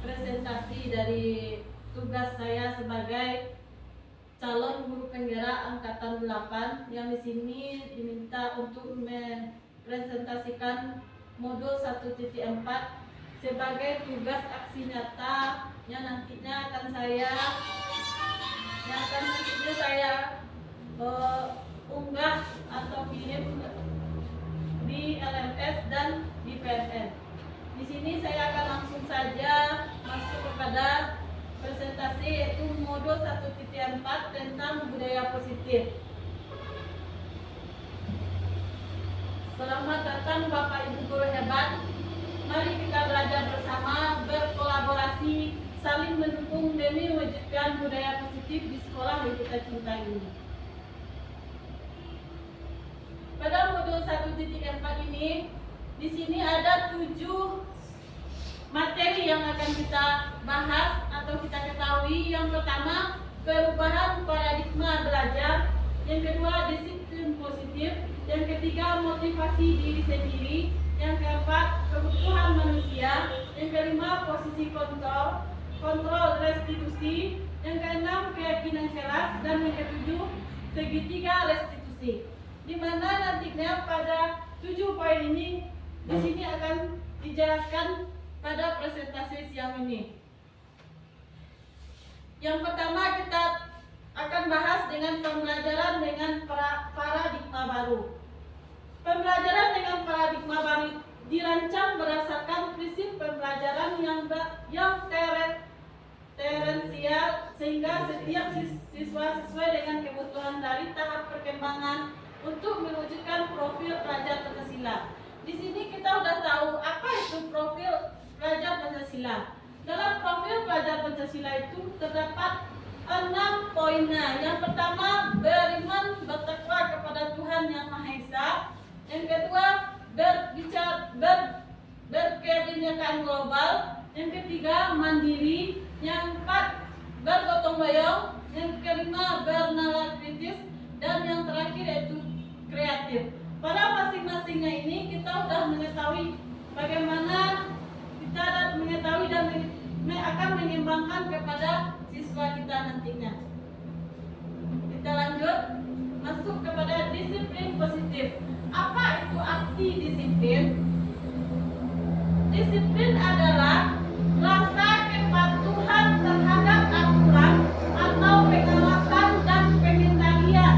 presentasi dari tugas saya sebagai calon guru penggerak angkatan 8 yang di sini diminta untuk mempresentasikan modul 1.4 sebagai tugas aksi nyata yang nantinya akan saya unggah atau kirim di LMS dan di PNN. Di sini saya akan langsung saja masuk kepada presentasi, yaitu modul 1.4 tentang budaya positif. Selamat datang Bapak Ibu guru hebat. Mari kita belajar bersama, berkolaborasi, saling mendukung demi mewujudkan budaya positif di sekolah yang kita cintai ini. Pada modul 1.4 ini, di sini ada 7 materi yang akan kita bahas atau kita ketahui. Yang pertama, perubahan paradigma belajar. Yang kedua, disiplin positif. Yang ketiga, motivasi diri sendiri. Yang keempat, kebutuhan manusia. Yang kelima, posisi kontrol restitusi. Yang keenam, keyakinan keras. Dan yang ketujuh, segitiga restitusi. Di mana nantinya pada 7 poin ini di sini akan dijelaskan pada presentasi siang ini. Yang pertama, kita akan bahas dengan pembelajaran dengan paradigma baru. Pembelajaran dengan paradigma baru dirancang berdasarkan prinsip pembelajaran yang terensial, sehingga setiap siswa sesuai dengan kebutuhan dari tahap perkembangan untuk mewujudkan profil pelajar Pancasila. Di sini kita sudah tahu apa itu profil pelajar Pancasila. Dalam profil pelajar Pancasila itu terdapat 6 poinnya. Yang pertama, beriman bertakwa kepada Tuhan Yang Maha Esa. Yang kedua, berkebinekaan global. Yang ketiga, mandiri. Yang keempat, bergotong royong. Yang kelima, bernalar kritis. Dan yang terakhir yaitu kreatif. Pada masing-masingnya ini kita sudah mengetahui bagaimana kita mengetahui dan akan mengembangkan kepada siswa kita nantinya. Kita lanjut masuk kepada disiplin positif. Apa itu arti disiplin? Disiplin adalah rasa kepatuhan terhadap aturan atau pengawasan dan pengendalian.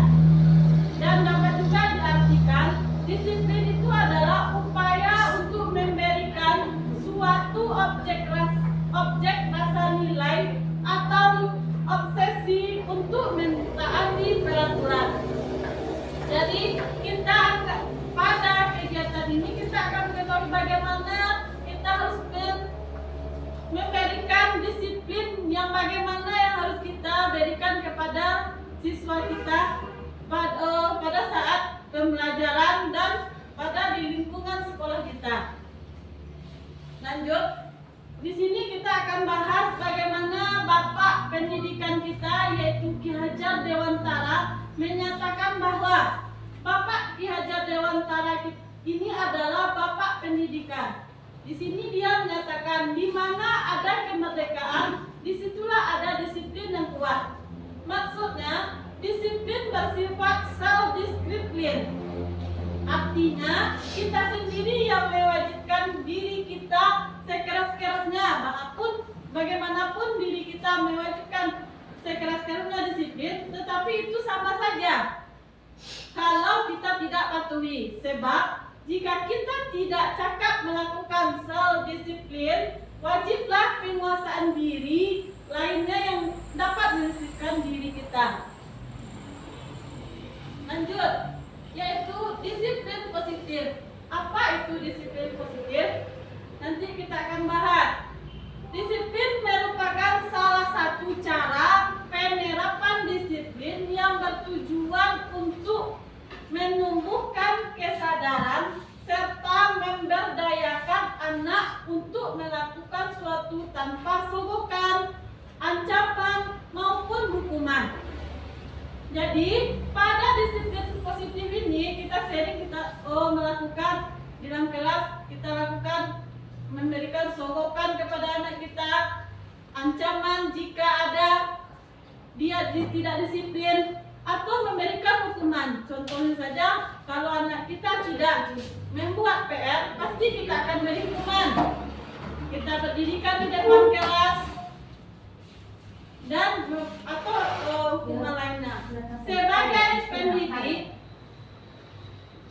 Dan dapat juga diartikan disiplin itu adalah upaya untuk disiplin yang bagaimana yang harus kita berikan kepada siswa kita pada saat pembelajaran dan pada di lingkungan sekolah kita. Lanjut. Di sini kita akan bahas bagaimana Bapak pendidikan kita yaitu Ki Hajar Dewantara menyatakan bahwa Bapak Ki Hajar Dewantara ini adalah Bapak pendidikan. Di sini dia menyatakan di mana ada kemerdekaan, disitulah ada disiplin yang kuat. Maksudnya disiplin bersifat self-discipline. Artinya kita sendiri yang mewajibkan diri kita sekeras-kerasnya, bagaimanapun diri kita mewajibkan sekeras-kerasnya disiplin, tetapi itu sama saja kalau kita tidak patuhi. Sebab jika kita tidak cakap melakukan self-disiplin, wajiblah penguasaan diri lainnya yang dapat mendisiplinkan diri kita. Lanjut, yaitu disiplin positif. Apa itu disiplin positif? Nanti kita akan bahas. Disiplin merupakan salah satu cara penerapan disiplin yang bertujuan untuk menumbuhkan kesadaran serta memberdayakan anak untuk melakukan suatu tanpa sogokan, ancaman maupun hukuman. Jadi pada disiplin positif ini kita sering melakukan di dalam kelas, kita lakukan memberikan sogokan kepada anak kita, ancaman jika ada dia tidak disiplin, atau memberikan hukuman. Contohnya saja, kalau anak kita tidak membuat PR, pasti kita akan beri hukuman. Kita berdirikan di depan kelas dan atau hukuman lainnya. Sebagai pendidik,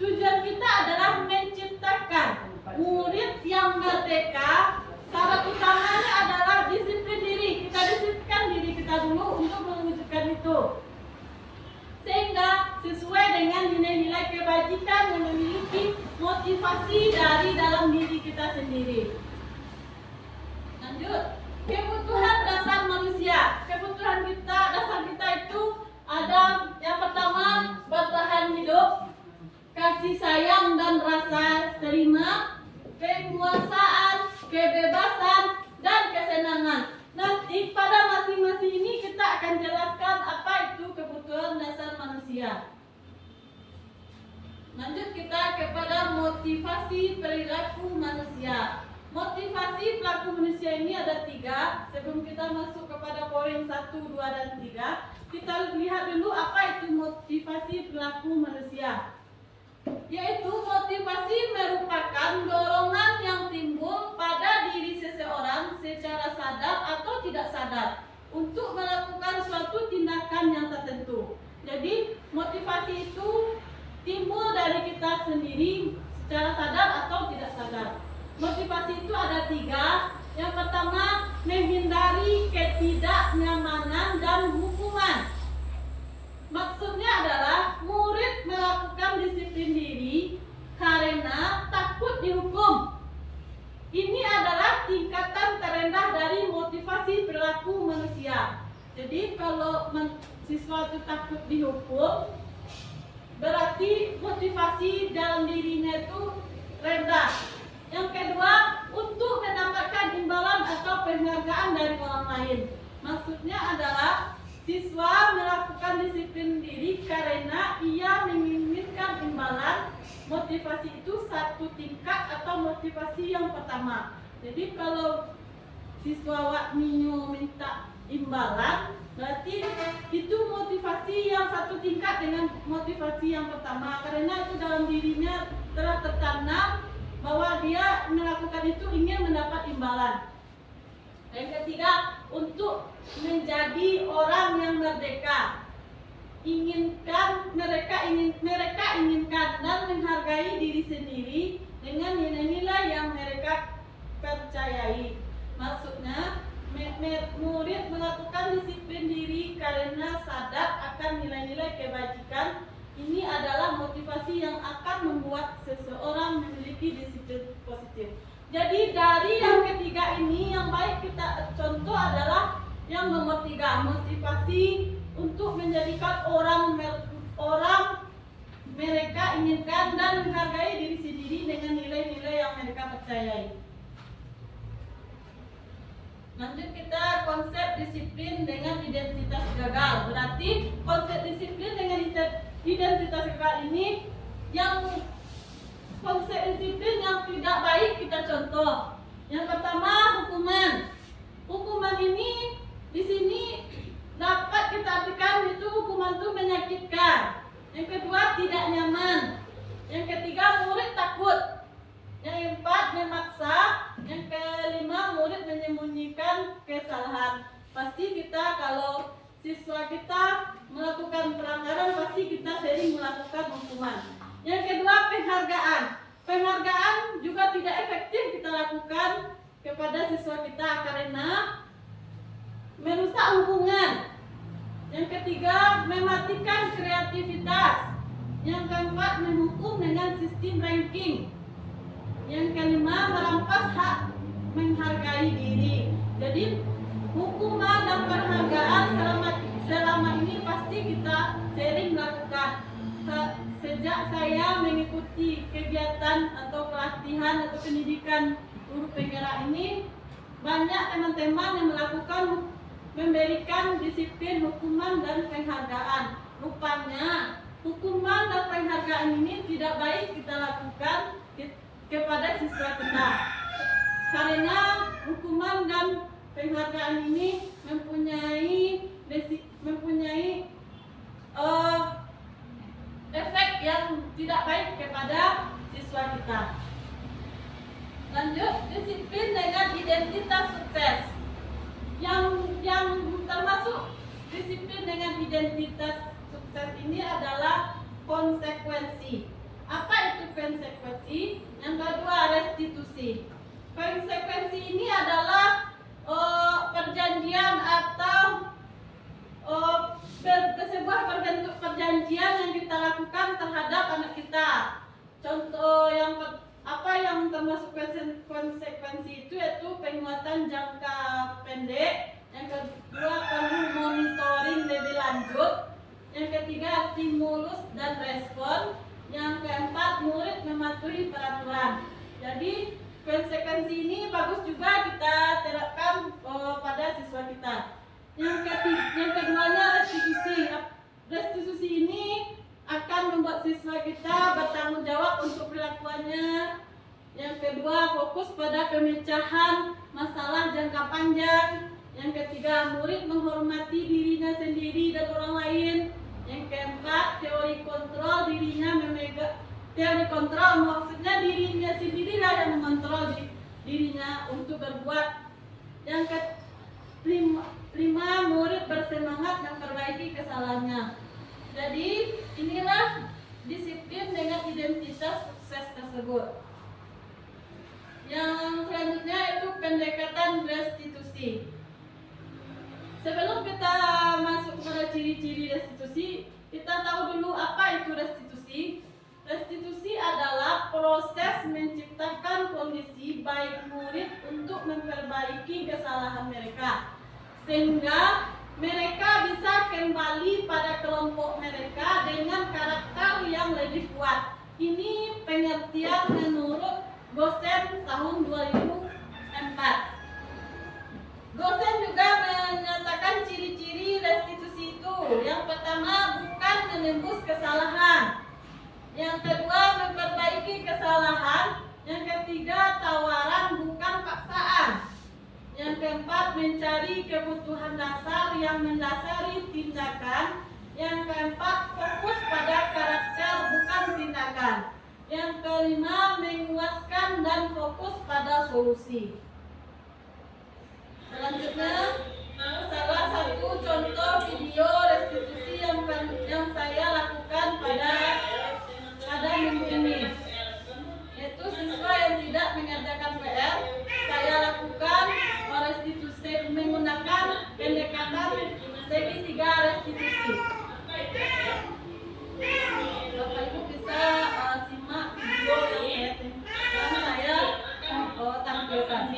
tujuan kita adalah menciptakan murid yang merdeka. Syarat utamanya adalah disiplin diri. Kita disiplinkan diri kita dulu untuk mewujudkan itu, sehingga sesuai dengan nilai-nilai kebajikan yang memiliki motivasi dari dalam diri kita sendiri. Lanjut, kebutuhan dasar manusia. Kebutuhan dasar kita itu ada yang pertama, bertahan hidup, kasih sayang dan rasa terima, penguasaan, kebebasan, dan kesenangan. Nanti pada masing-masing ini kita akan jelaskan apa itu kebutuhan dasar manusia. Lanjut kita kepada motivasi perilaku manusia. Motivasi perilaku manusia ini ada 3. Sebelum kita masuk kepada poin 1, 2, dan 3, kita lihat dulu apa itu motivasi perilaku manusia. Yaitu motivasi merupakan dorongan yang timbul pada diri seseorang secara sadar atau tidak sadar untuk melakukan suatu tindakan yang tertentu. Jadi motivasi itu timbul dari kita sendiri secara sadar atau tidak sadar. Motivasi itu ada 3. Yang pertama, menghindari ketidaknyamanan dan hukuman. Maksudnya adalah murid melakukan disiplin diri karena takut dihukum. Ini adalah tingkatan terendah dari motivasi perilaku manusia. Jadi kalau siswa itu takut dihukum, berarti motivasi dalam dirinya itu rendah. Yang kedua, untuk mendapatkan imbalan atau penghargaan dari orang lain. Maksudnya adalah siswa melakukan disiplin diri karena ia menginginkan imbalan. Motivasi itu satu tingkat atau motivasi yang pertama. Jadi kalau siswa wakminyo minta imbalan, berarti itu motivasi yang satu tingkat dengan motivasi yang pertama. Karena itu dalam dirinya telah tertanam bahwa dia melakukan itu ingin mendapat imbalan. Yang ketiga, untuk menjadi orang yang merdeka. Mereka inginkan dan menghargai diri sendiri dengan nilai-nilai yang mereka percayai. Maksudnya, murid melakukan disiplin diri karena sadar akan nilai-nilai kebajikan. Ini adalah motivasi yang akan membuat seseorang memiliki disiplin positif. Jadi dari yang ketiga ini yang baik kita contoh adalah yang nomor 3, motivasi untuk menjadikan orang mereka inginkan dan menghargai diri sendiri dengan nilai-nilai yang mereka percayai. Lanjut kita konsep disiplin dengan identitas gagal. Berarti konsep disiplin dengan identitas gagal ini yang konsep disiplin yang tidak baik kita contoh. Yang pertama, hukuman. Hukuman ini di sini dapat kita artikan itu hukuman itu menyakitkan. Yang kedua, tidak nyaman. Yang ketiga, murid takut. Yang keempat, memaksa. Yang kelima, murid menyembunyikan kesalahan. Pasti kita kalau siswa kita melakukan pelanggaran, pasti kita sering melakukan hukuman. Yang kedua, penghargaan. Penghargaan juga tidak efektif kita lakukan kepada siswa kita karena merusak hubungan. Yang ketiga, mematikan kreativitas. Yang keempat, menghukum dengan sistem ranking. Yang kelima, merampas hak menghargai diri. Jadi hukuman dan penghargaan selama ini pasti kita sering lakukan. Sejak saya mengikuti kegiatan atau pelatihan atau pendidikan guru penggerak ini, banyak teman-teman yang memberikan disiplin hukuman dan penghargaan. Rupanya hukuman dan penghargaan ini tidak baik kita lakukan kepada siswa kita, karena hukuman dan penghargaan ini mempunyai efek yang tidak baik kepada siswa kita. Lanjut, disiplin dengan identitas sukses. Yang termasuk disiplin dengan identitas sukses ini adalah konsekuensi. Apa itu konsekuensi? Yang kedua, restitusi. Konsekuensi ini adalah perjanjian atau sebuah perjanjian yang kita lakukan terhadap anak kita. Contoh yang termasuk konsekuensi itu yaitu penguatan jangka pendek. Yang kedua, perlu monitoring lebih lanjut. Yang ketiga, stimulus dan respon. Yang keempat, murid mematuhi peraturan. Jadi konsekuensi ini bagus juga kita terapkan pada siswa kita. Yang keduanya, restitusi. Restitusi ini akan membuat siswa kita bertanggung jawab untuk perilakuannya. Yang kedua, fokus pada pemecahan masalah jangka panjang. Yang ketiga, murid menghormati dirinya sendiri dan orang lain. Yang keempat, teori kontrol dirinya teori kontrol maksudnya dirinya sendirilah yang mengontrol dirinya untuk berbuat. Yang kelima, murid bersemangat memperbaiki kesalahannya. Jadi inilah disiplin dengan identitas sukses tersebut. Yang selanjutnya itu pendekatan restitusi. Sebelum kita masuk pada ciri-ciri restitusi, kita tahu dulu apa itu restitusi. Restitusi adalah proses menciptakan kondisi baik murid untuk memperbaiki kesalahan mereka, sehingga mereka bisa kembali pada kelompok mereka dengan karakter yang lebih kuat. Ini pengertian menurut Gosen tahun 2004. Gosen juga menyatakan ciri-ciri restitusi itu. Yang pertama, bukan menembus kesalahan. Yang kedua, memperbaiki kesalahan. Yang ketiga, tawaran bukan paksaan. Yang keempat, mencari kebutuhan dasar yang mendasari tindakan. Yang keempat, fokus pada karakter bukan tindakan. Yang kelima, menguatkan dan fokus pada solusi. Selanjutnya, salah satu contoh video restitusi yang saya lakukan pada minggu ini, yaitu siswa yang tidak mengerjakan PR. Saya lakukan restitusi menggunakan pendekatan segitiga restitusi. Bapak Ibu bisa simak video yang saya tampilkan.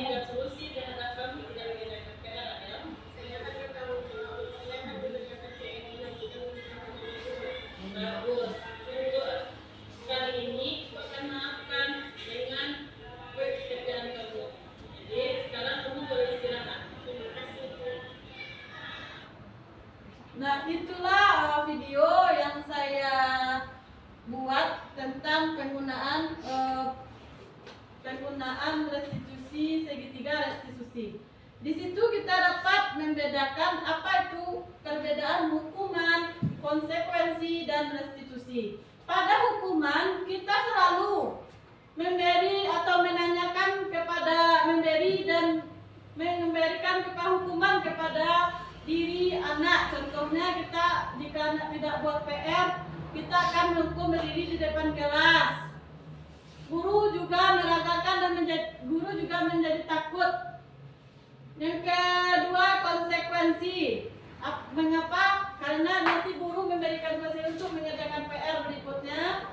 penggunaan restitusi segitiga restitusi. Di situ kita dapat membedakan apa itu perbedaan hukuman, konsekuensi, dan restitusi. Pada hukuman kita selalu memberi atau menanyakan kepada memberikan hukuman kepada diri anak. Contohnya kita jika anak tidak buat PR, kita akan menghukum berdiri di depan kelas. Guru juga meragakan dan guru juga menjadi takut. Yang kedua, konsekuensi. Mengapa? Karena nanti guru memberikan sanksi untuk mengerjakan PR berikutnya.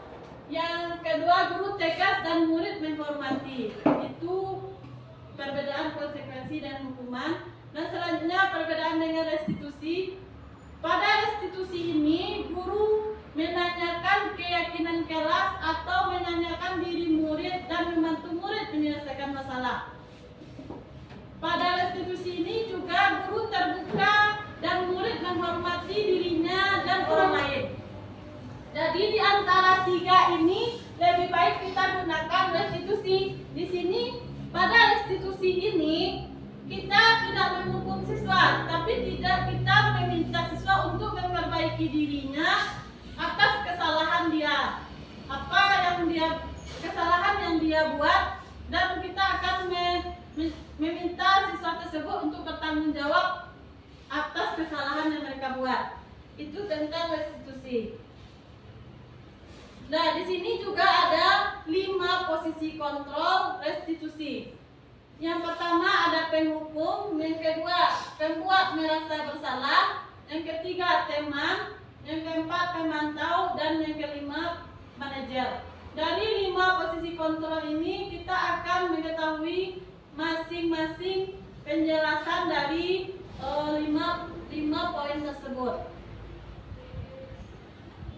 Yang kedua, guru tegas dan murid menghormati. Itu perbedaan konsekuensi dan hukuman. Dan selanjutnya perbedaan dengan restitusi. Pada restitusi ini, guru menanyakan keyakinan kelas atau menanyakan diri murid dan membantu murid menyelesaikan masalah. Pada restitusi ini juga guru terbuka dan murid menghormati dirinya dan orang lain. Jadi di antara tiga ini lebih baik kita gunakan restitusi. Di sini pada restitusi ini kita tidak menghukum siswa, tapi kita meminta siswa untuk memperbaiki dirinya atas kesalahan dia. Kesalahan yang dia buat, dan kita akan meminta siswa tersebut untuk bertanggung jawab atas kesalahan yang mereka buat. Itu tentang restitusi. Nah, di sini juga ada 5 posisi kontrol restitusi. Yang pertama ada penghukum, yang kedua pembuat merasa bersalah, yang ketiga teman, yang keempat pemantau, dan yang kelima manajer. Dari 5 posisi kontrol ini kita akan mengetahui masing-masing penjelasan dari 5 poin tersebut.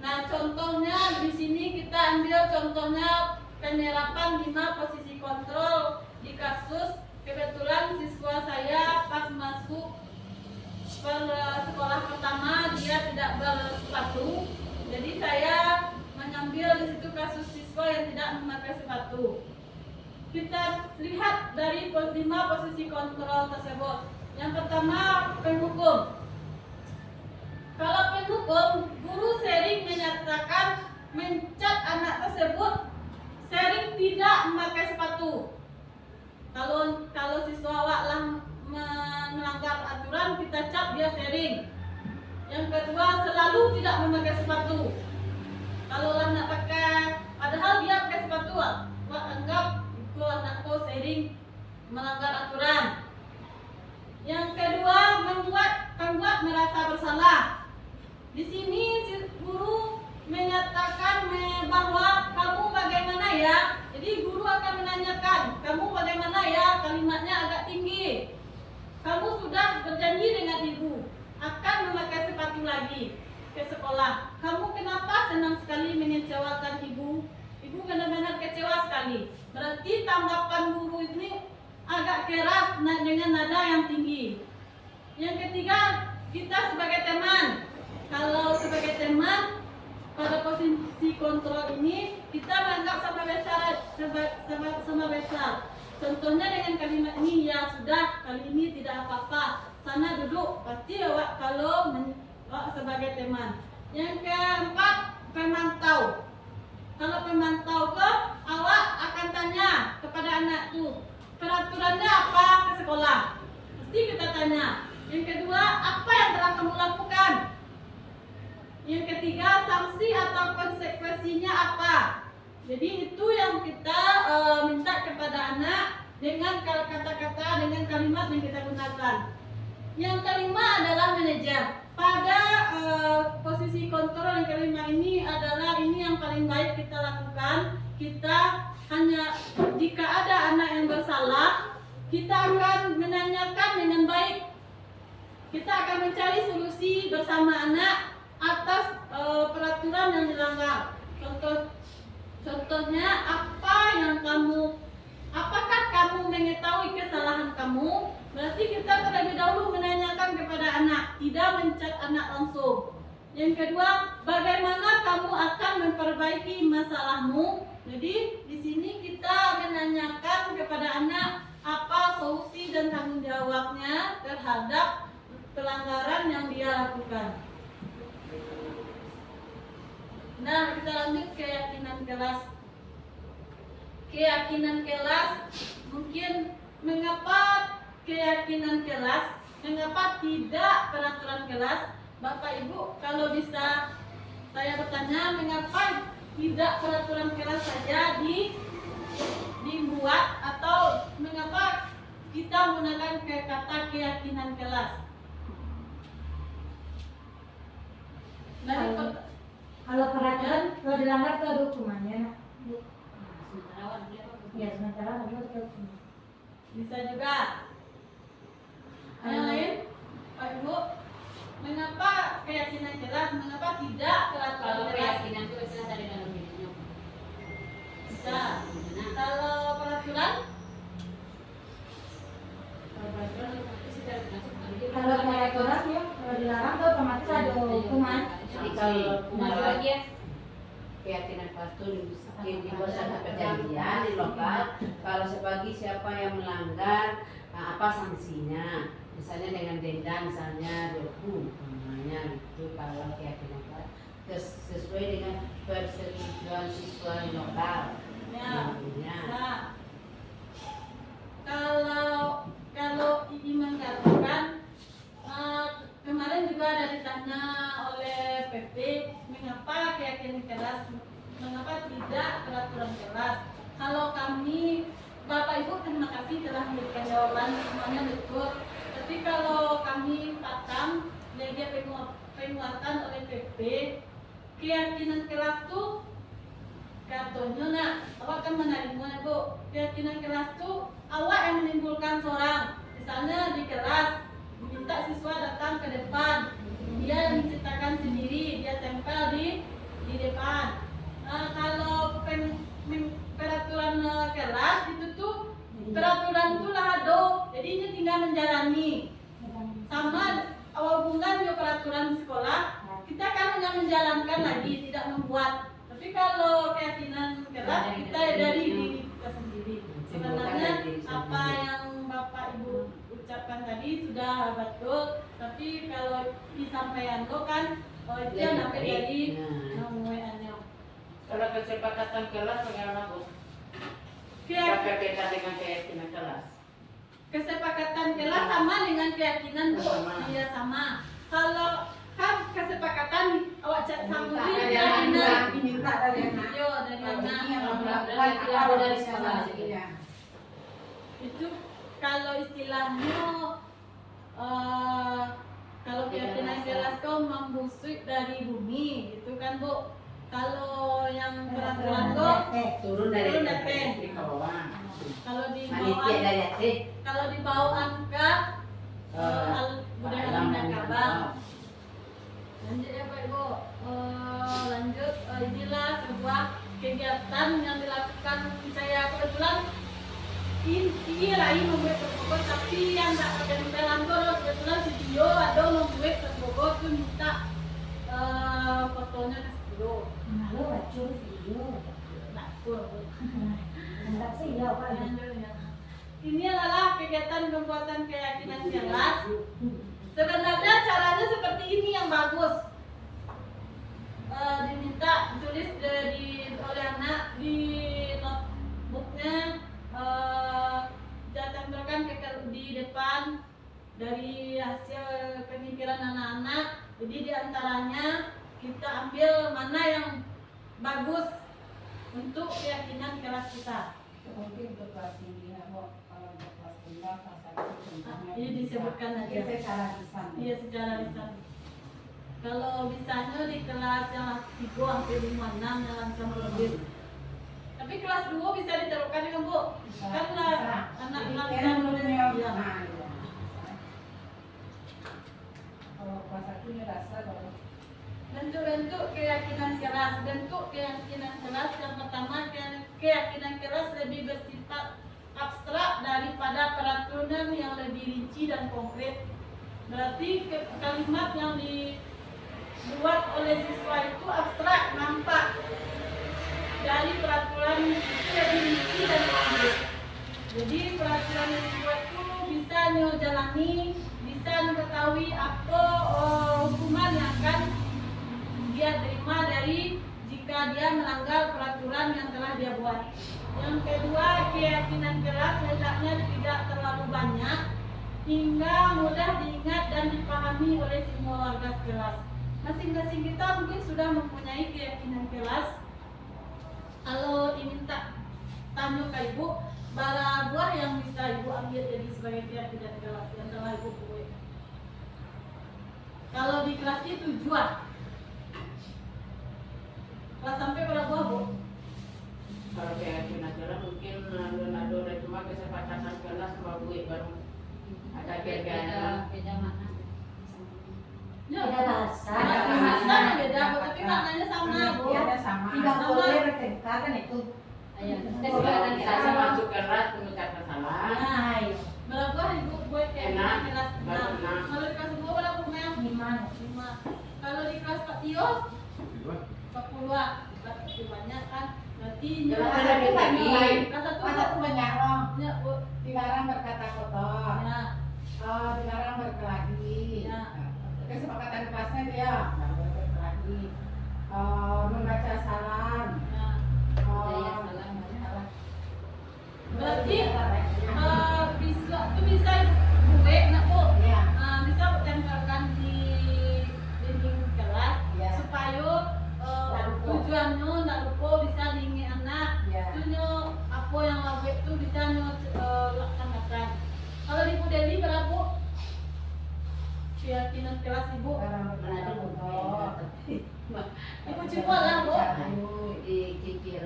Nah, contohnya di sini kita ambil contohnya penerapan 5 posisi kontrol di kasus kebetulan siswa saya pas masuk sekolah pertama dia tidak bersepatu, jadi saya mengambil di situ kasus siswa yang tidak memakai sepatu. Kita lihat dari 5 posisi kontrol tersebut. Yang pertama, penghukum. Kalau penghukum, guru sering menyatakan mencat anak tersebut sering tidak memakai sepatu. Kalau siswa awaklah melanggar aturan, kita cap dia sering. Yang kedua, selalu tidak memakai sepatu. Kalau nak pakai, padahal dia pakai sepatu, anggap anakku sering melanggar aturan. Yang kedua, membuat merasa bersalah. Di sini guru menyatakan bahwa kamu bagaimana ya. Jadi guru akan menanyakan, kamu bagaimana ya, kalimatnya agak tinggi. Kamu sudah berjanji dengan ibu akan memakai sepatu lagi ke sekolah. Kamu kenapa senang sekali mengecewakan ibu? Ibu benar-benar kecewa sekali. Berarti tanggapan guru ini agak keras dengan nada yang tinggi. Yang ketiga, kita sebagai teman. Kalau sebagai teman pada posisi kontrol ini kita menganggap sama besar. Contohnya dengan kalimat ini, ya sudah, kali ini tidak apa-apa, sana duduk. Pasti awak kalau sebagai teman. Yang keempat, pemantau. Kalau pemantau awak akan tanya kepada anak tuh, peraturannya apa ke sekolah? Pasti kita tanya. Yang kedua, apa yang telah kamu lakukan? Yang ketiga, sanksi atau konsekuensinya apa? Jadi itu yang kita minta kepada anak dengan kata-kata, dengan kalimat yang kita gunakan. Yang kelima adalah manajer. Pada posisi kontrol yang kelima ini adalah ini yang paling baik kita lakukan. Kita hanya jika ada anak yang bersalah, kita akan menanyakan dengan baik. Kita akan mencari solusi bersama anak atas peraturan yang dilanggar. Contohnya apakah kamu mengetahui kesalahan kamu? Berarti kita terlebih dahulu menanyakan kepada anak, tidak mencat anak langsung. Yang kedua, bagaimana kamu akan memperbaiki masalahmu? Jadi di sini kita kita menanyakan kepada anak apa solusi dan tanggung jawabnya terhadap pelanggaran yang dia lakukan. Nah, kita lanjut keyakinan kelas. Keyakinan kelas, mungkin mengapa keyakinan kelas, mengapa tidak peraturan kelas? Bapak Ibu, kalau bisa saya bertanya, mengapa tidak peraturan kelas saja dibuat, atau mengapa kita menggunakan kata keyakinan kelas? Kalau peraturan, kalau dilanggar itu ada hukumannya. Ya, sementara ada hukuman. Bisa juga. Yang lain, Pak Ibu, mengapa keyakinan kelas, mengapa tidak peraturan Kalau kelas? keyakinan itu bisa dari dalam dirinya. Bisa. Kalau peraturan? Kalau peraturan itu sih dari masuk. Kalau peraturan ya, kalau dilarang tuh otomatis ada hukuman. Jadi kalau Masuk lagi ya. keyakinan kelas itu dibuat satu perjanjian di lokal. Kalau sebagai siapa yang melanggar, apa sanksinya? Misalnya dengan denda, misalnya 20 namanya itu. Kalau keyakinan kelas sesuai dengan persetujuan siswa di lokal. Ya. Intinya. Nah, kalau ini mengatakan kemarin juga ada ditanya oleh PP, mengapa keyakinan kelas, mengapa tidak peraturan kelas? Kalau kami, Bapak Ibu terima kasih telah memberikan jawaban, semuanya betul. Tapi kalau kami patang, lagi penguatan oleh PP, keyakinan kelas tuh katanya nak, awak kan menerima Bu, keyakinan kelas tuh awak yang menimbulkan seorang. Misalnya di kelas minta siswa datang ke depan, dia yang menciptakan sendiri, dia tempel di depan. Kalau peraturan kelas itu tuh peraturan itu lah ada, jadi ini tinggal menjalani. Sama awal bulan juga peraturan sekolah, kita kan hanya menjalankan lagi, tidak membuat. Tapi kalau keyakinan kelas kita dari diri kita sendiri. Sebenarnya apa yang Bapak Ibu ucapkan tadi sudah betul, tapi kalau disampaikan lo kan itu yang dapat dari WA-nya. Kalau kesepakatan kelas bagaimana Bu? Keyak- Berbeda dengan keyakinan kelas. Kesepakatan kelas sama dengan keyakinan Bu. Sama. Iya sama. Kalau kan kesepakatan awak cak sambut Dari keyakinan. anak. Diminta dari anak. Yo dari anak. Yang melakukan Tidak ada dari sekolah. Iya. Itu kalau istilahnya kalau keyakinan kelas kau membusuk dari bumi itu kan Bu. Kalau yang peraturan kau Turun dari Turun dari di bawah. kalau di Panitia bawah dari atas. kalau di bawah angka budaya alam dan kabang. Lanjut ya Pak Ibu. Lanjut inilah sebuah kegiatan yang dilakukan saya kebetulan ini lagi membuat sebuah, tapi yang nggak ketempelan tuh kebetulan video ada membuat sebuah tuh minta fotonya ke video. Malu bacur video. Nakul. Hendak sih ya Pak. Ini adalah kegiatan pembuatan keyakinan kelas. Sebenarnya caranya seperti ini yang bagus. Diminta tulis oleh anak di notebooknya, ditempelkan di depan dari hasil pemikiran anak-anak. Jadi diantaranya kita ambil mana yang bagus untuk keyakinan kelas kita. Mungkin untuk kelas tinggi, kalau untuk kelas rendah kelas satu Ini disebutkan aja. secara lisan. Iya secara lisan. Kalau misalnya di kelas yang 3 sampai 5, 6 yang langsung lebih. Tapi kelas 2 bisa diterapkan kan Bu? Kan lah anak langsung nulis. Iya. Kalau kelas satu ini rasa kalau Bentuk-bentuk keyakinan kelas. Bentuk keyakinan kelas yang pertama, keyakinan kelas lebih bersifat abstrak daripada peraturan yang lebih rinci dan konkret. Berarti kalimat yang dibuat oleh siswa itu abstrak, nampak. dari peraturan itu yang dirinci dan diambil. Jadi peraturan yang dibuat itu bisa nyo jalani, bisa nyo ketahui apa hukuman yang akan dia terima dari jika dia melanggar peraturan yang telah dia buat. Yang kedua, keyakinan keras hendaknya tidak terlalu banyak hingga mudah diingat dan dipahami oleh semua warga kelas. Masing-masing kita mungkin sudah mempunyai keyakinan keras. Kalau diminta tanya ke ibu, bara buah yang bisa ibu ambil jadi sebagai keyakinan keras yang telah ibu buat. Kalau di kelas itu 7. Kelas sampai berapa buah, Bu? Kalau keyakinan keras mungkin nado dan cuma kesepakatan kelas mau buat baru ada kegiatan. Beda makna. Ya, Beda bahasa. bahasanya beda, tapi maknanya sama, Bu. Iya, sama. Tidak boleh bertengkar kan itu. Ayo, kita Kalau sekarang kita masuk keras mengucapkan salah. Nah, iya. Berapa buah ibu buat keyakinan keras? Baru 6. Kalau di kelas 2 berapa buah? Gimana? 5. Kalau di kelas Pak Tio 10. Berarti banyak kan? Berarti Kelas Kelas ada satu banyak lagi. lain. kelas 1 Kelas satu banyak orang. ya, Bu. Dilarang berkata kotor. Ya. Dilarang berkelahi. Ya. Kesepakatan kelasnya dia nggak boleh berkelahi. Membaca salam. Ya. Budaya salam. Berarti bisa itu bisa gue nak, Bu. Iya. Bisa tempelkan di dinding kelas Ya. supaya Lalu. tujuannya nak lupa bisa diingat anak. Ya. Tujuannya apa yang lakukan itu bisa laksanakan. Kalau di Bu Deli berapa? Keyakinan kelas ibu. Menado kotor. Ibu coba lah, Bu. Dikikir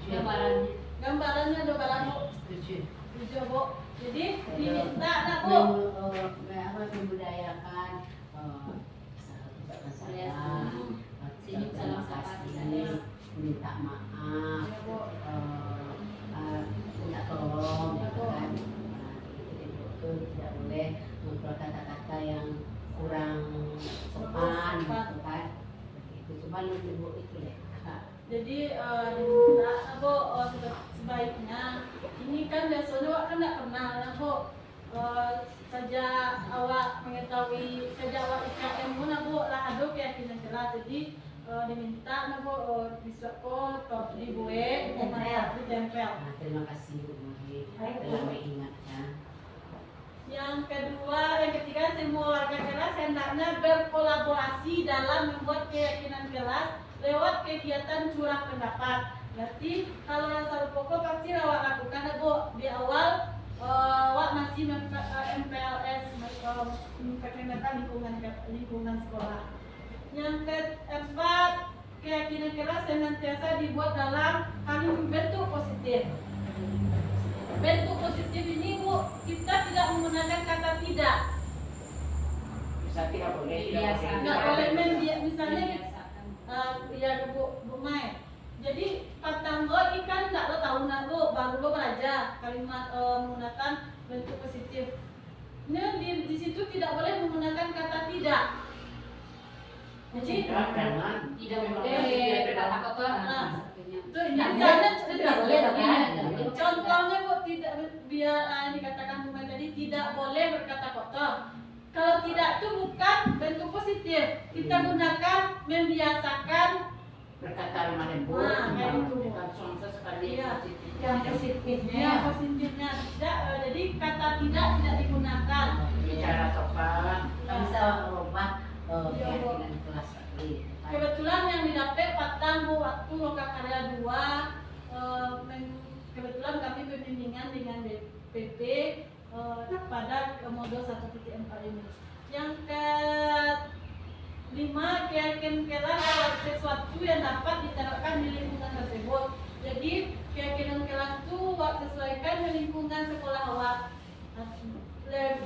Gambaran. Gambarannya ada berapa? 7. Tujuh, Bu. Jadi diminta nak, Bu. Membudayakan salam, Senyum, salam, sapa, minta maaf, Ya, Bu. minta tolong, gitu kan. Itu tidak boleh mengeluarkan kata-kata yang kurang sopan, gitu kan. Itu cuma ibu itu deh. Jadi diminta, nah, Bu, sebaiknya ini kan biasanya awak kan tidak pernah, nah, Bu. Sejak awak mengetahui, sejak awak IKM pun, nah, Bu, lah ada keyakinan keras. Jadi diminta, nah, Bu, bisa kok top dibuat, ditempel. Nah, terima kasih Bu Muri telah mengingatkan. Yang kedua, yang ketiga, semua warga kelas hendaknya berkolaborasi dalam membuat keyakinan kelas lewat kegiatan curah pendapat. Berarti kalau yang satu pokok pasti awak lakukan, Bu. Di awal awak masih MPLS, memperkenalkan lingkungan sekolah. Yang keempat, keyakinan kelas senantiasa dibuat dalam bentuk positif. Bentuk positif ini, Bu, kita tidak menggunakan kata tidak. Bisa tidak boleh, Biasa. Nggak boleh misalnya Biasakan. ya Bu Mai. Jadi patanggo ikan nggak lo tahu nak lo baru lo belajar kalimat menggunakan bentuk positif. Nah di situ tidak boleh menggunakan kata tidak. Jadi jangan Tidak boleh berkata kotor. Nah, Satunya. itu misalnya tidak boleh dong, kan? Contohnya, Bu, tidak biar dikatakan Bu Mai tadi tidak boleh berkata kotor. Kalau tidak itu bukan bentuk positif. Kita gunakan membiasakan berkata lemah lembut, Nah, kayak itu. langsung sekali Iya. positif. Yang positifnya. ya positifnya tidak. Jadi kata tidak digunakan. Bicara sopan, Kita bisa merubah keyakinan kelas tadi. Kebetulan yang didapat patang, Bu, waktu Loka Karya 2 kebetulan kami berbimbingan dengan BP pada modul 1.4 ini. Yang kelima, keyakinan kelas sesuatu yang dapat diterapkan di lingkungan tersebut. Jadi keyakinan kelas itu sesuaikan dengan lingkungan sekolah awak.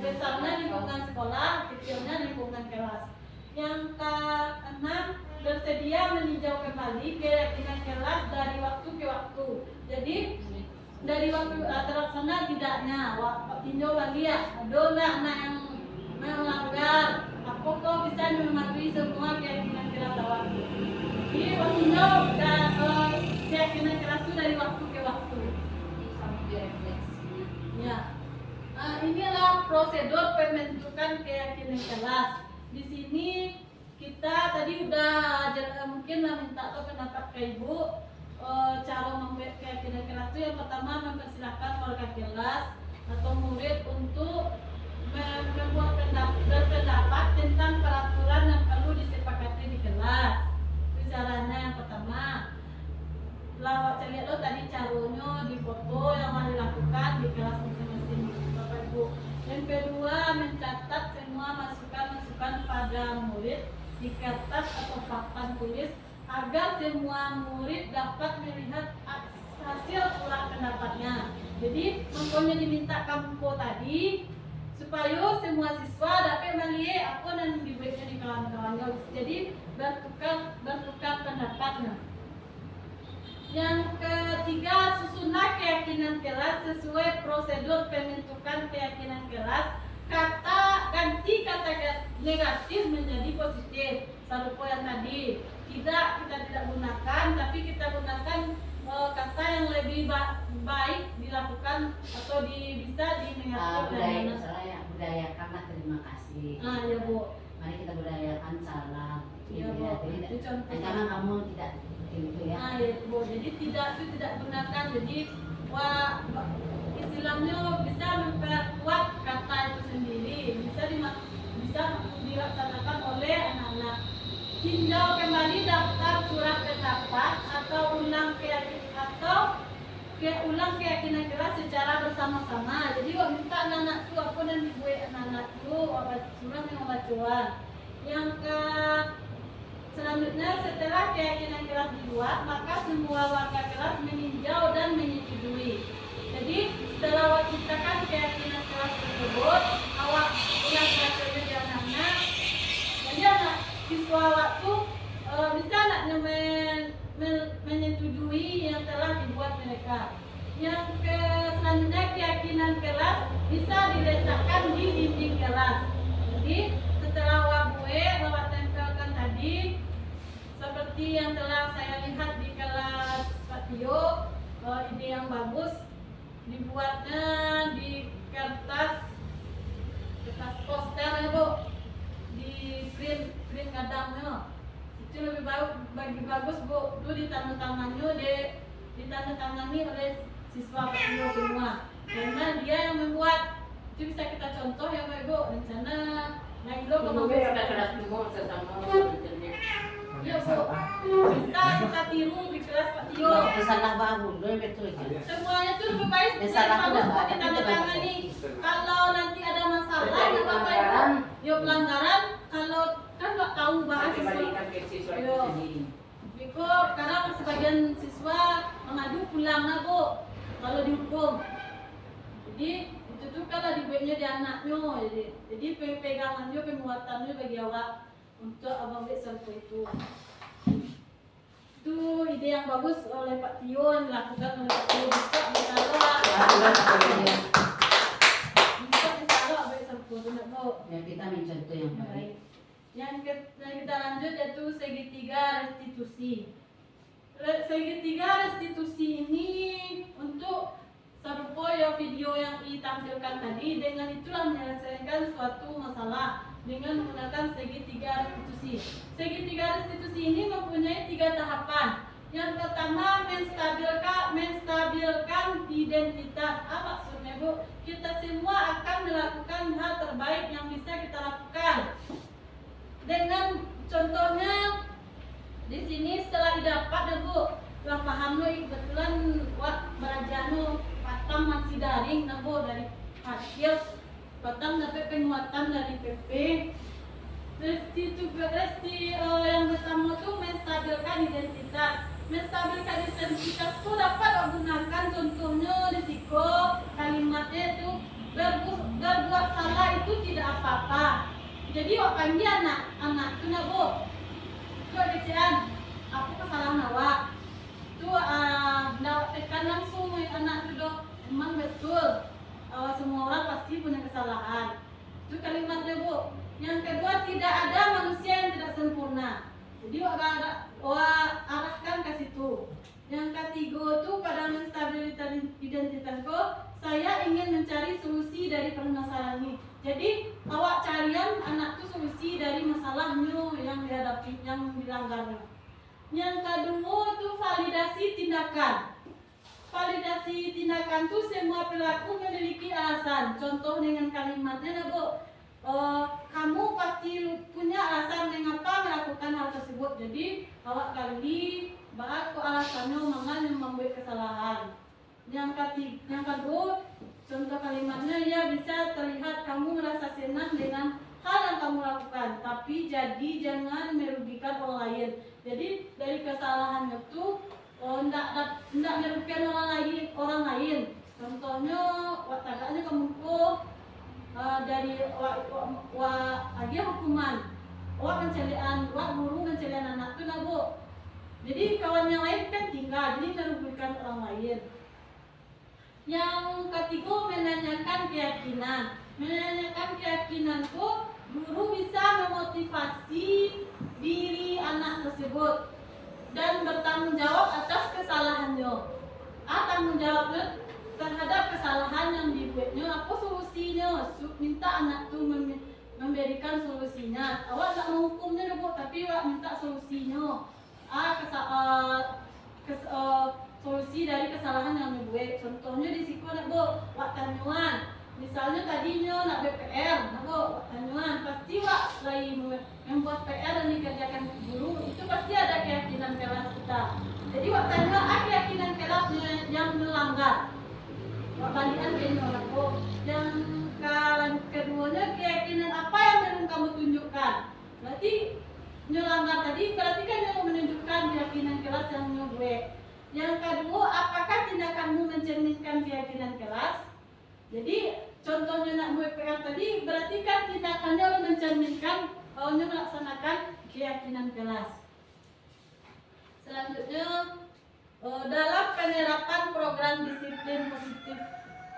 Besarnya lingkungan sekolah, kecilnya lingkungan kelas. Yang keenam, bersedia meninjau kembali keyakinan kelas dari waktu ke waktu. Jadi dari waktu terlaksana tidaknya, tinjau lagi ya. Ada anak yang melanggar apa apakah bisa mematuhi semua keyakinan kelas awak. Jadi waktunya keyakinan kelas itu dari waktu ke waktu. Jadi sampai direfleksi. Ya. Inilah prosedur pembentukan keyakinan kelas. Di sini kita tadi udah mungkin lah minta atau pendapat ke Ibu cara membuat keyakinan kelas itu yang pertama mempersilahkan warga kelas atau murid untuk membuat berpendapat tentang peraturan yang perlu disepakati di kelas. Itu caranya yang pertama. Lawak lihat lo tadi caranya di foto yang harus dilakukan di kelas masing-masing Bapak Ibu. Yang kedua, mencatat semua masukan-masukan pada murid di kertas atau papan tulis agar semua murid dapat melihat hasil surat pendapatnya. Jadi, makanya diminta kamu tadi supaya semua siswa dapat melihat apa yang dibuatnya di kawan-kawannya. Jadi, bertukar pendapatnya. Yang ketiga, susunlah keyakinan kelas sesuai prosedur pembentukan keyakinan kelas. Ganti kata negatif menjadi positif. Serupa yang tadi. Kita tidak gunakan, tapi kita gunakan kata yang lebih baik dilakukan atau bisa budaya ya, budayakanlah terima kasih. Ya Bu. Mari kita budayakan salam. Iya, Bu. Itu contoh. Jangan kamu tidak begitu ya. Ya Bu. Jadi tidak gunakan. Jadi istilahnya bisa memperkuat kata itu sendiri. Bisa dilaksanakan oleh anak-anak. Tinjau kembali daftar surat pendapat atau ulang keyakinan kelas secara bersama-sama. Jadi minta anak-anak itu apa yang dibuat anak-anak itu surat yang bacuan. Yang selanjutnya setelah keyakinan kelas dibuat, maka semua warga kelas meninjau dan menyetujui. Jadi setelah awak ciptakan keyakinan kelas tersebut, awak ulang bacanya di anak-anak. Jadi anak siswa waktu bisa anaknya menyetujui yang telah dibuat mereka. Yang selanjutnya keyakinan kelas bisa diletakkan di dinding kelas. Jadi setelah awak tempelkan tadi, seperti yang telah saya lihat di kelas Pak Tio, ide yang bagus dibuatnya di kertas poster ya Bu, di print kadangnya itu lebih bagus Bu. Itu ditandatangani oleh siswa Pak semua, karena dia yang membuat. Itu bisa kita contoh ya Pak Ibu, rencana naik lo iya Bu, bisa kita tiru di kelas Pak Tio. Salah bangun, betul ya. Semuanya tuh lebih baik bagus Bu ditandatangani. Kalau nanti ada masalah ya Bapak Ibu, yuk pelanggaran. Kalau kan nggak tahu bahasa siswa. Biko, karena sebagian siswa mengadu pulang lah Bu, kalau dihukum. Jadi itu tuh kalau dibuatnya di anaknya, jadi pegangannya, pembuatannya bagi awak untuk abang besok itu. Itu ide yang bagus oleh Pak Tio, yang dilakukan oleh Pak Tio. Bisa disalah besok itu Bu. Ya kita mencontoh yang baik. Yang kita lanjut yaitu segitiga restitusi. Segitiga restitusi ini untuk serupa ya video yang ditampilkan tadi, dengan itulah menyelesaikan suatu masalah dengan menggunakan segitiga restitusi. Segitiga restitusi ini mempunyai 3 tahapan. Yang pertama, menstabilkan identitas. Apa maksudnya Bu? Kita semua akan melakukan hal terbaik yang bisa kita lakukan. Dengan contohnya di sini setelah didapat ya Bu, lah paham lo kebetulan buat belajarnya Patang masih daring nah Bu, dari hasil Patang dapat penguatan dari PP. Yang pertama tuh menstabilkan identitas. Menstabilkan identitas tuh dapat gunakan contohnya risiko kalimatnya itu berbuat salah itu tidak apa-apa. Jadi wak panggil anak itu nak Bu, itu kecian, aku kesalahan awak. Itu nak tekan langsung anak itu dong, emang betul. Semua orang pasti punya kesalahan. Itu kalimatnya Bu. Yang kedua, tidak ada manusia yang tidak sempurna. Jadi arahkan ke situ. Yang ketiga tuh pada menstabilitas identitasku, saya ingin mencari solusi dari permasalahan ini. Jadi awak carian anak tuh solusi dari masalahnya yang dihadapi, yang dilanggarnya. Yang kedua tuh validasi tindakan. Validasi tindakan tuh semua perilaku memiliki alasan. Contoh dengan kalimatnya, Bu. Kamu pasti punya alasan mengapa melakukan hal tersebut. Jadi awak kali bahas alasannya mengapa yang membuat kesalahan. Yang kedua, contoh kalimatnya, ya bisa terlihat kamu merasa senang dengan hal yang kamu lakukan, tapi jadi jangan merugikan orang lain. Jadi dari kesalahannya tuh tidak merugikan orang lain. Contohnya, tagaknya kamu dari dia hukuman, guru mencelian anak tuh Bu. Jadi kawan yang lain kan tinggal, jadi merugikan orang lain. Yang ketiga, menanyakan keyakinan. Menanyakan keyakinan tuh guru bisa memotivasi diri anak tersebut dan bertanggung jawab atas kesalahannya. Tanggung jawabnya terhadap kesalahan yang dibuatnya, apa solusinya? Minta anak tuh memberikan solusinya. Awak tak menghukumnya Bu, tapi awak minta solusinya. Solusi dari kesalahan yang dibuat. Contohnya di situ nak Bu, wak tanyuan. Misalnya tadinya nak BPR, nak Bu, wak tanyuan. Pasti wak lagi membuat PR dan dikerjakan guru, itu pasti ada keyakinan kelas kita. Jadi wak tanyuan, keyakinan kelasnya yang melanggar. Wak balikan kayaknya nak Bu. Yang keduanya, keyakinan apa yang belum kamu tunjukkan. Berarti nyelanggar tadi, berarti kan yang menunjukkan keyakinan kelas yang nyobek. Yang kedua, apakah tindakanmu mencerminkan keyakinan kelas? Jadi contohnya nak buat PR tadi, berarti kan tindakannya mencerminkan melaksanakan keyakinan kelas. Selanjutnya, dalam penerapan program disiplin positif,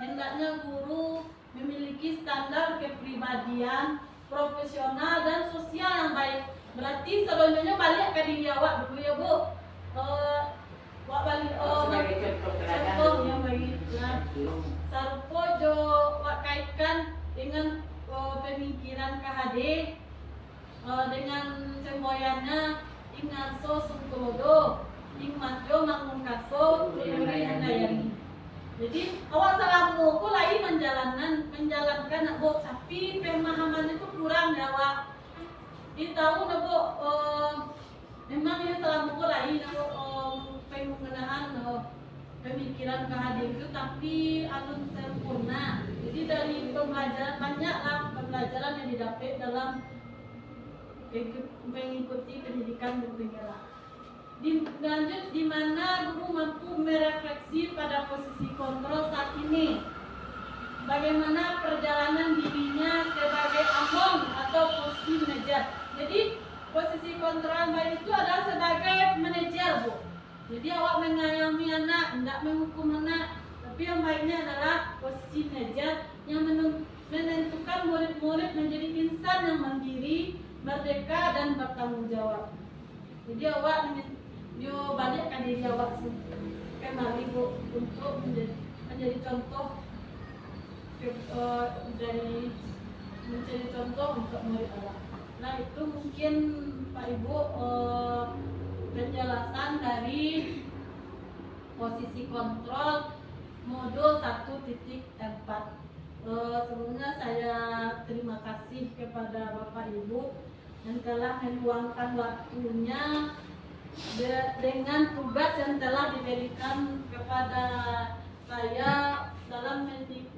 hendaknya guru memiliki standar kepribadian, profesional dan sosial yang baik. Berarti selanjutnya balik ke diri awak dulu ya Bu. Balik sebagai contoh yang baik. Sarupo jo wak kaitkan dengan pemikiran KHD dengan semboyannya inganso sungkulodo ingmanjo mangungkaso yuri handayani. Jadi awak salamu ku lagi menjalankan nak Bu, tapi pemahamannya itu kurang ya awak. Di tahu nak Bu, memang ini selama ku lagi nak penggunaan pemikiran KHD itu, tapi alun sempurna. Jadi dari pembelajaran banyaklah pembelajaran yang didapat dalam mengikuti pendidikan berpenggerak. Lanjut, di mana guru mampu merefleksi pada posisi kontrol saat ini. Bagaimana perjalanan dirinya sebagai among atau posisi manajer. Jadi posisi kontrol baik itu adalah sebagai manajer Bu. Jadi awak mengayomi anak, tidak menghukum anak. Tapi yang baiknya adalah posisi manajer yang menentukan murid-murid menjadi insan yang mandiri, merdeka dan bertanggung jawab. Jadi awak balik ke diri awak kembali Bu, untuk menjadi contoh dari menjadi contoh untuk murid awak. Nah itu mungkin Pak Ibu penjelasan dari posisi kontrol modul 1.4. Sebelumnya saya terima kasih kepada Bapak Ibu yang telah meluangkan waktunya dengan tugas yang telah diberikan kepada saya dalam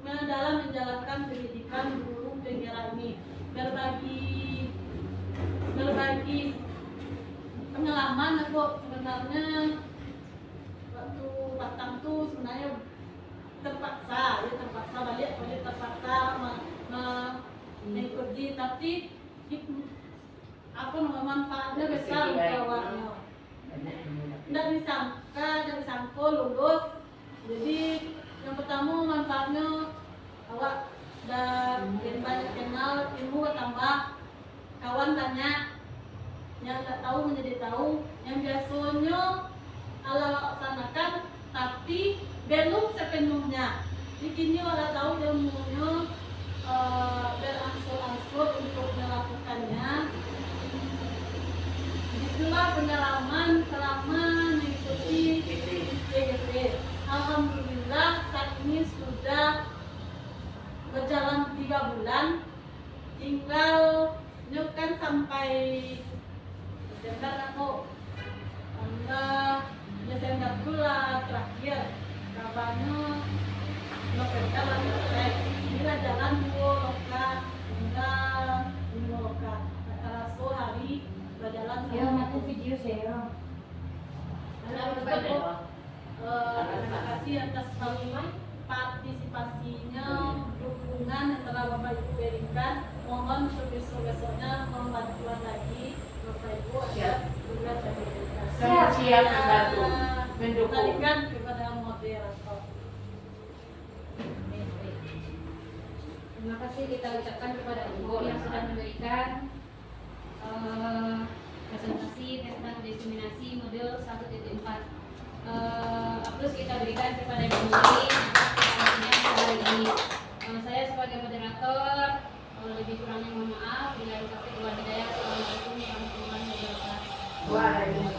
menjalankan pendidikan guru penggerak ini, berbagi pengalaman aku sebenarnya waktu datang tuh sebenarnya terpaksa mengikuti, tapi aku manfaatnya besar untuk awaknya. Tidak disangka lulus. Jadi yang pertama manfaatnya awak dan banyak kenal ilmu tambah. kawan tanya, yang tak tahu menjadi tahu, yang biasanya Allah laksanakan tapi belum sepenuhnya. Bikinnya Allah tahu dia maunya berangsur-angsur untuk melakukannya. Itulah pengalaman selama mengikuti PGP. Alhamdulillah saat ini sudah berjalan 3 bulan. Tinggal nyokan sampai Desember aku. Desember pula terakhir. Kabarnya November lah selesai. Kita jalan 2 loka, tinggal 5 loka. Rasa hari berjalan Ya, aku video saya. Terima kasih atas partisipasinya, dukungan yang telah Bapak Ibu berikan. Mohon besok-besoknya mohon bantuan lagi Bapak Ibu atas tugas yang diberikan. Siap membantu, mendukung. Kembalikan kepada moderator. Terima kasih kita ucapkan kepada Ibu yang sudah memberikan presentasi tentang diseminasi modul 1.4. Terus kita berikan kepada Ibu Mili hari ini. Saya sebagai moderator, lebih kurangnya mohon maaf. Bila dikatakan Assalamualaikum warahmatullahi wabarakatuh. Waalaikumsalam.